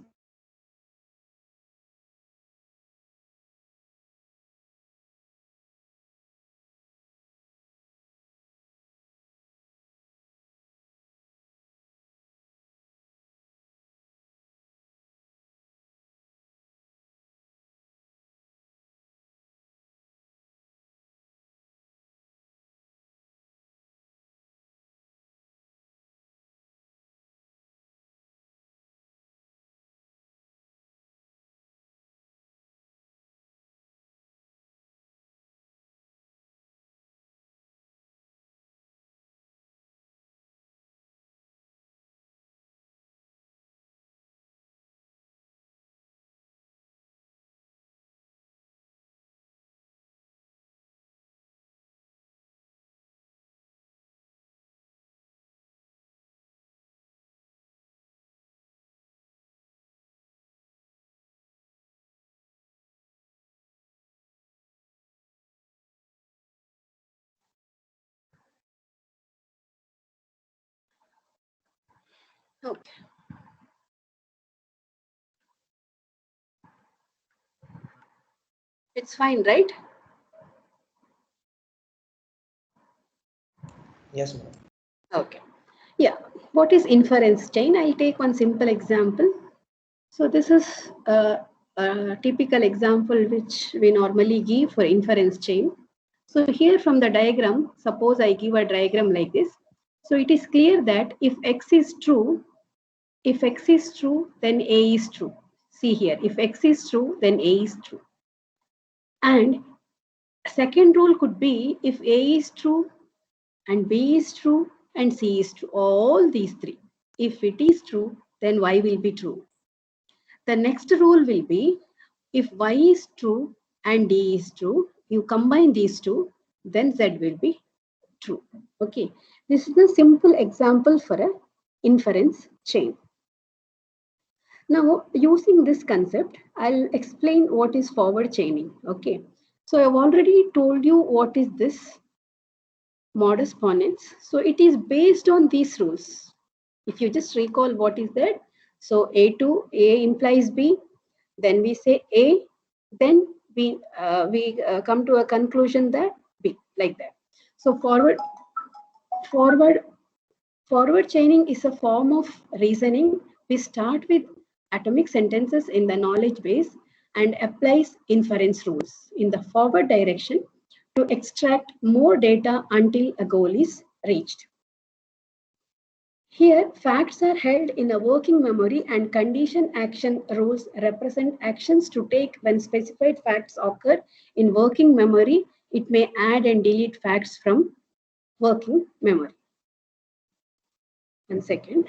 Okay. It's fine, right? Yes, ma'am. Okay. Yeah. What is inference chain? I'll take one simple example. So this is a typical example which we normally give for inference chain. So here from the diagram, suppose I give a diagram like this. So it is clear that if x is true, then A is true. See here, if x is true, then A is true. And second rule could be if A is true and B is true and C is true, all these three. If it is true, then Y will be true. The next rule will be if Y is true and D is true, you combine these two, then Z will be true. Okay, this is a simple example for a inference chain. Now, using this concept, I'll explain what is forward chaining. Okay, so I've already told you what is this modus ponens. So it is based on these rules. If you just recall what is that, so A implies B, then we say A, then we come to a conclusion that B, like that. So forward forward chaining is a form of reasoning. We start with atomic sentences in the knowledge base and applies inference rules in the forward direction to extract more data until a goal is reached. Here, facts are held in a working memory and condition action rules represent actions to take when specified facts occur in working memory. It may add and delete facts from working memory. 1 second.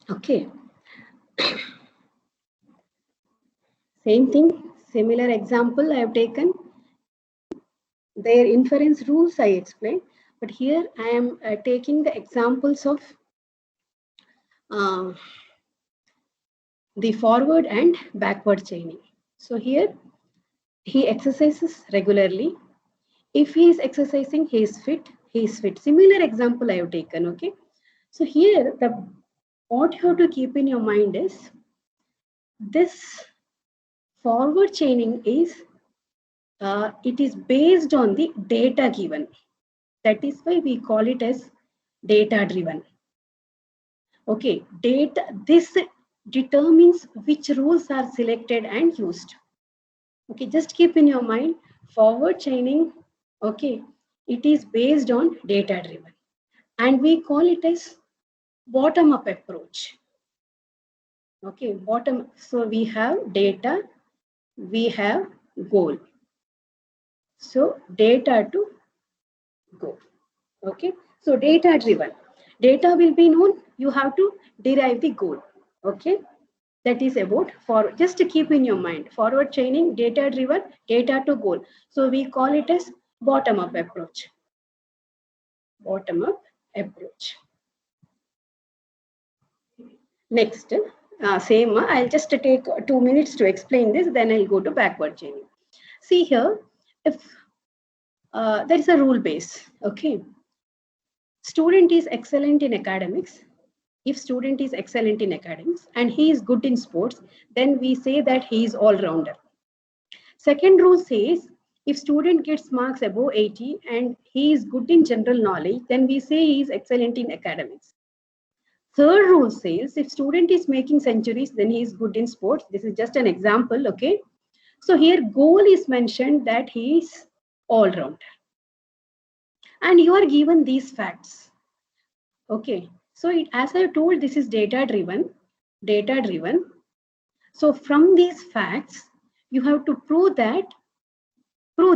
Okay. Same thing, similar example I have taken. Their inference rules I explained, but here I am taking the examples of uh, the forward and backward chaining. So here he exercises regularly. If he is exercising, he is fit. He is fit. Similar example I have taken. Okay. So here the what you have to keep in your mind is this forward chaining is it is based on the data given. That is why we call it as data driven. Okay, data, this determines which rules are selected and used. Okay, just keep in your mind forward chaining, okay, it is based on data driven and we call it as bottom up approach. Okay, bottom, so we have data, we have goal. So data to goal. Okay, so data driven. Data will be known, you have to derive the goal. Okay, that is about for just to keep in your mind forward chaining, data driven, data to goal. So we call it as bottom up approach. Bottom up approach. Next, same, I'll just take 2 minutes to explain this, then I'll go to backward chaining. See here, if there is a rule base, okay. Student is excellent in academics. If student is excellent in academics and he is good in sports, then we say that he is all-rounder. Second rule says, if student gets marks above 80 and he is good in general knowledge, then we say he is excellent in academics. Third rule says, if student is making centuries, then he is good in sports. This is just an example, okay? So here goal is mentioned that he is all-rounder. And you are given these facts, okay? So as I told, this is data driven. So from these facts, you have to prove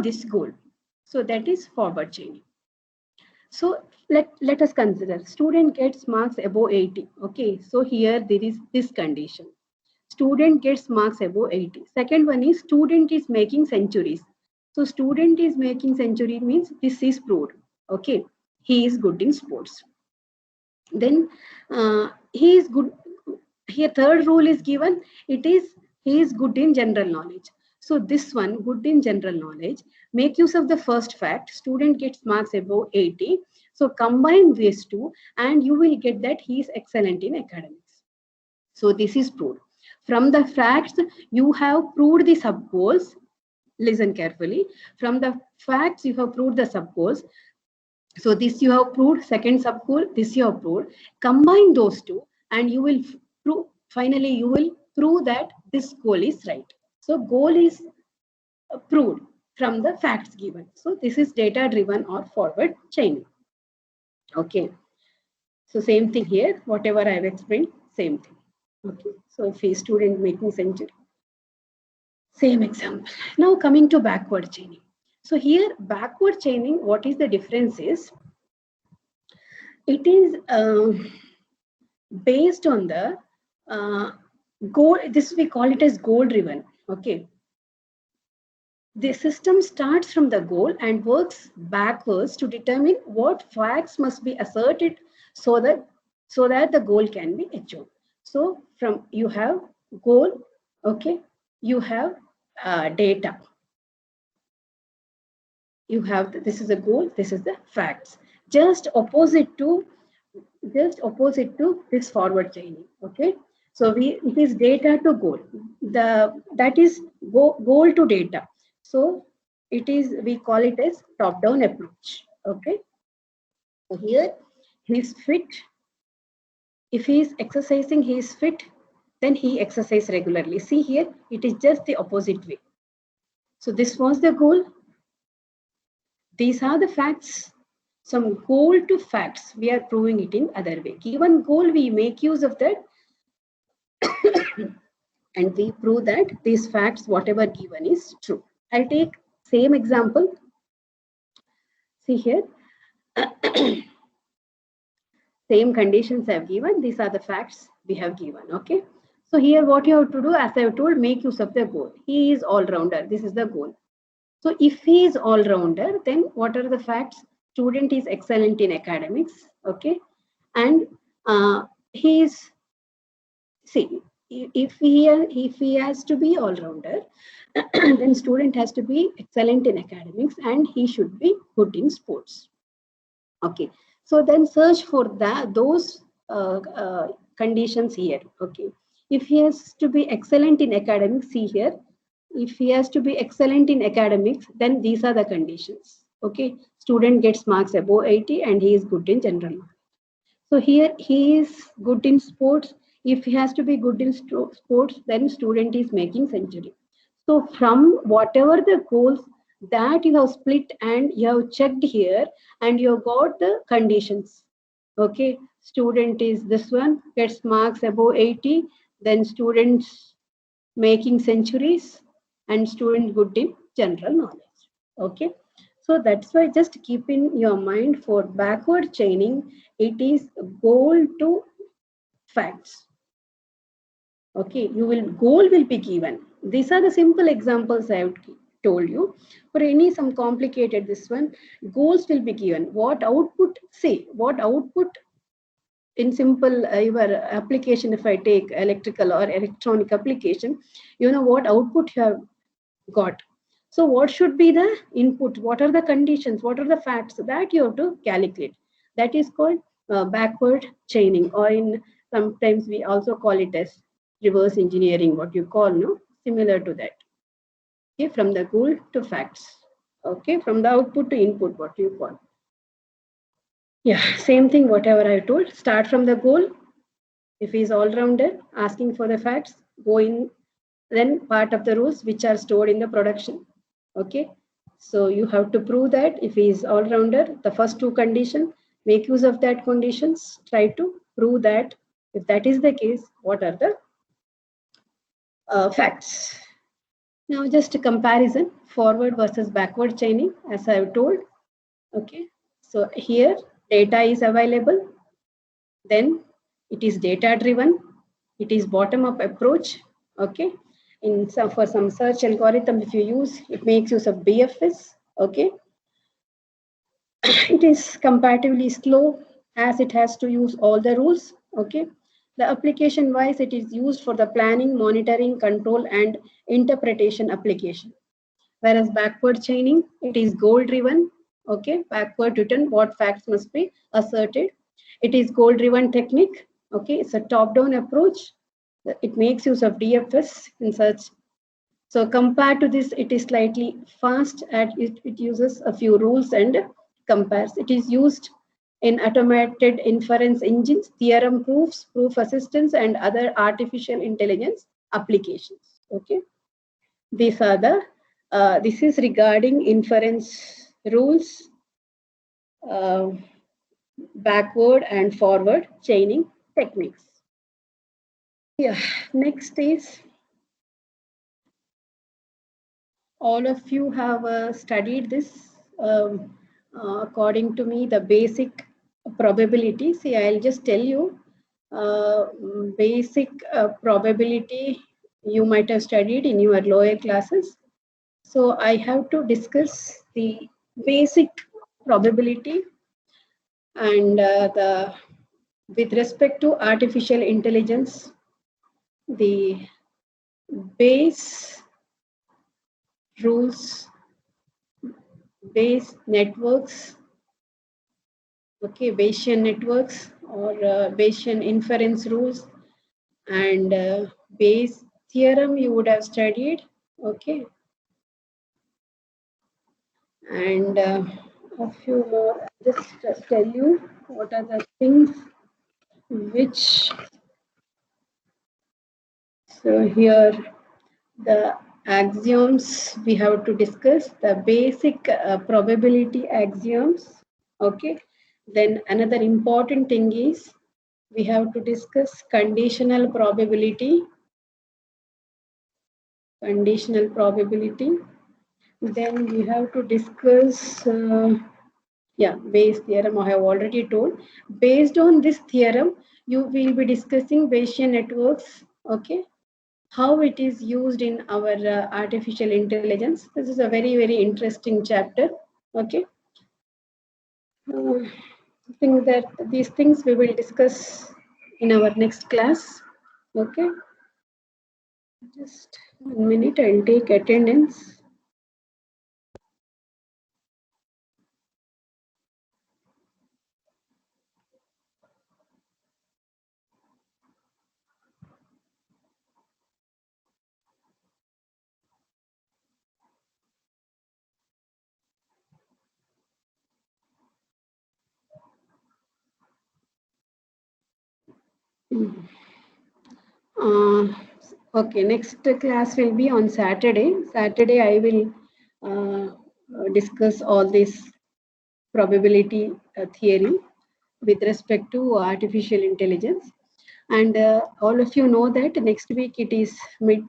this goal. So that is forward chaining. So let us consider student gets marks above 80. Okay, so here there is this condition. Student gets marks above 80. Second one is student is making centuries. So student is making century means this is proved. Okay, he is good in sports. Then he is good. Here third rule is given. It is he is good in general knowledge. So this one, good in general knowledge, make use of the first fact. Student gets marks above 80. So combine these two and you will get that he is excellent in academics. So this is proved. From the facts, you have proved the sub goals. Listen carefully. From the facts, you have proved the sub goals. So this you have proved, second sub goal, this you have proved. Combine those two and you will prove, finally you will prove that this goal is right. So goal is proved from the facts given. So this is data driven or forward chaining. Okay. So same thing here, whatever I have explained, same thing. Okay. So if a student making century, same example. Now coming to backward chaining. So here backward chaining, what is the difference is, it is based on the goal. This we call it as goal driven. Okay. The system starts from the goal and works backwards to determine what facts must be asserted so that the goal can be achieved. So from you have goal, okay, you have data. You have this is a goal, this is the facts. Just opposite to this forward chaining. Okay, so it is data to goal. That is goal to data. So it is, we call it as top down approach. Okay, so here he is fit. If he is exercising, he is fit, then he exercise regularly. See here, it is just the opposite way. So this was the goal. These are the facts. Some goal to facts, we are proving it in other way. Given goal, we make use of that and we prove that these facts, whatever given, is true. I'll take same example. See here, same conditions I've given. These are the facts we have given. Okay. So here what you have to do, as I have told, make use of the goal. He is all-rounder. This is the goal. So if he is all-rounder, then what are the facts? Student is excellent in academics. Okay. And he is, see, if he has to be all-rounder, then student has to be excellent in academics and he should be good in sports. Okay, so then search for those conditions here. Okay, if he has to be excellent in academics, see here, if he has to be excellent in academics, then these are the conditions. Okay, student gets marks above 80 and he is good in general knowledge. So here he is good in sports. If he has to be good in sports, then student is making century. So from whatever the goals that you have split and you have checked here and you have got the conditions. Okay, student is this one, gets marks above 80, then students making centuries and student good in general knowledge. Okay, so that's why just keep in your mind for backward chaining, it is goal to facts. Okay, goal will be given. These are the simple examples I have told you. For any some complicated this one, goals will be given. What output, say what output in simple your application, if I take electrical or electronic application, you know what output you have got. So what should be the input? What are the conditions? What are the facts that you have to calculate? That is called backward chaining, or in sometimes we also call it as reverse engineering, what you call, no, similar to that. Okay, from the goal to facts. Okay, from the output to input, what you call. Yeah, same thing, whatever I told. Start from the goal. If he is all-rounded, asking for the facts, go in, then part of the rules which are stored in the production. Okay, so you have to prove that if he is all-rounder, the first two conditions, make use of that conditions, try to prove that. If that is the case, what are the facts? Now just a comparison, forward versus backward chaining, as I have told. Okay, so here data is available, then it is data driven, it is bottom up approach. Okay, in some, for some search algorithm, if you use, it makes use of BFS. Okay, it is comparatively slow as it has to use all the rules. Okay. The application wise, it is used for the planning, monitoring, control, and interpretation application. Whereas backward chaining, it is goal driven. Okay. Backward written, what facts must be asserted. It is goal driven technique. Okay. It's a top down approach. It makes use of DFS in such. So compared to this, it is slightly fast and it uses a few rules and compares. It is used in automated inference engines, theorem proofs, proof assistance, and other artificial intelligence applications. Okay, these are the this is regarding inference rules, uh, backward and forward chaining techniques. Yeah, next is all of you have studied this. According to me, the basic probability. See, I'll just tell you basic probability you might have studied in your lower classes. So I have to discuss the basic probability and the with respect to artificial intelligence, the base rules, base networks, okay, Bayesian networks or Bayesian inference rules and Bayes theorem you would have studied, okay, and a few more. Just tell you what are the things which, so here the axioms we have to discuss, the basic probability axioms, okay. Then another important thing is we have to discuss conditional probability. Conditional probability. Then we have to discuss, Bayes theorem I have already told. Based on this theorem, you will be discussing Bayesian networks, okay, how it is used in our artificial intelligence. This is a very, very interesting chapter, okay. I think that these things we will discuss in our next class, okay. Just 1 minute, I'll take attendance. Okay, next class will be on Saturday. Saturday, I will discuss all this probability theory with respect to artificial intelligence. And all of you know that next week it is mid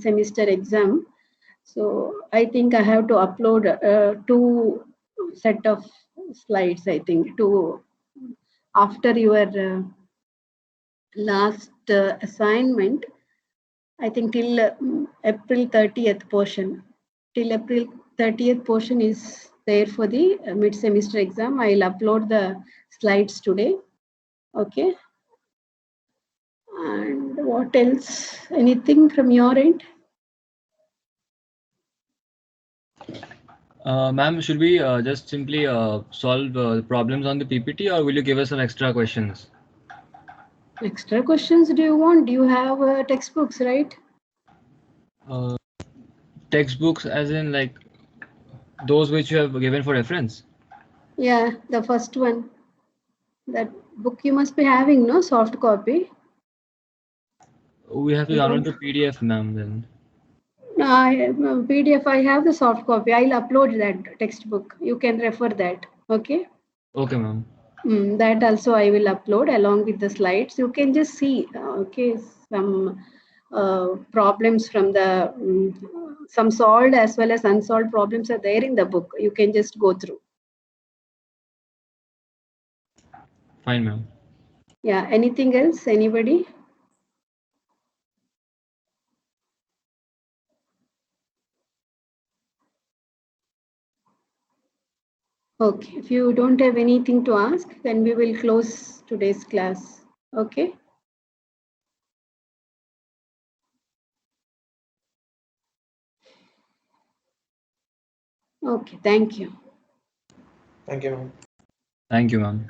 semester exam. So I think I have to upload two set of slides. I think to after your last assignment, I think till April 30th portion. Till April 30th portion is there for the mid-semester exam. I'll upload the slides today. Okay. And what else? Anything from your end? Ma'am, should we just simply solve problems on the PPT, or will you give us some extra questions? Extra questions do you want? Do you have textbooks, right? Textbooks, as in like those which you have given for reference? Yeah, the first one. That book you must be having, no? Soft copy. We have to You download don't. the PDF, ma'am, then. No, PDF, I have the soft copy. I'll upload that textbook. You can refer that. Okay. Okay, ma'am. That also I will upload along with the slides. You can just see, okay, some problems from the some solved as well as unsolved problems are there in the book. You can just go through. Fine, ma'am. Yeah. Anything else? Anybody? Okay, if you don't have anything to ask, then we will close today's class. Okay. Okay, thank you. Thank you, ma'am. Thank you, ma'am.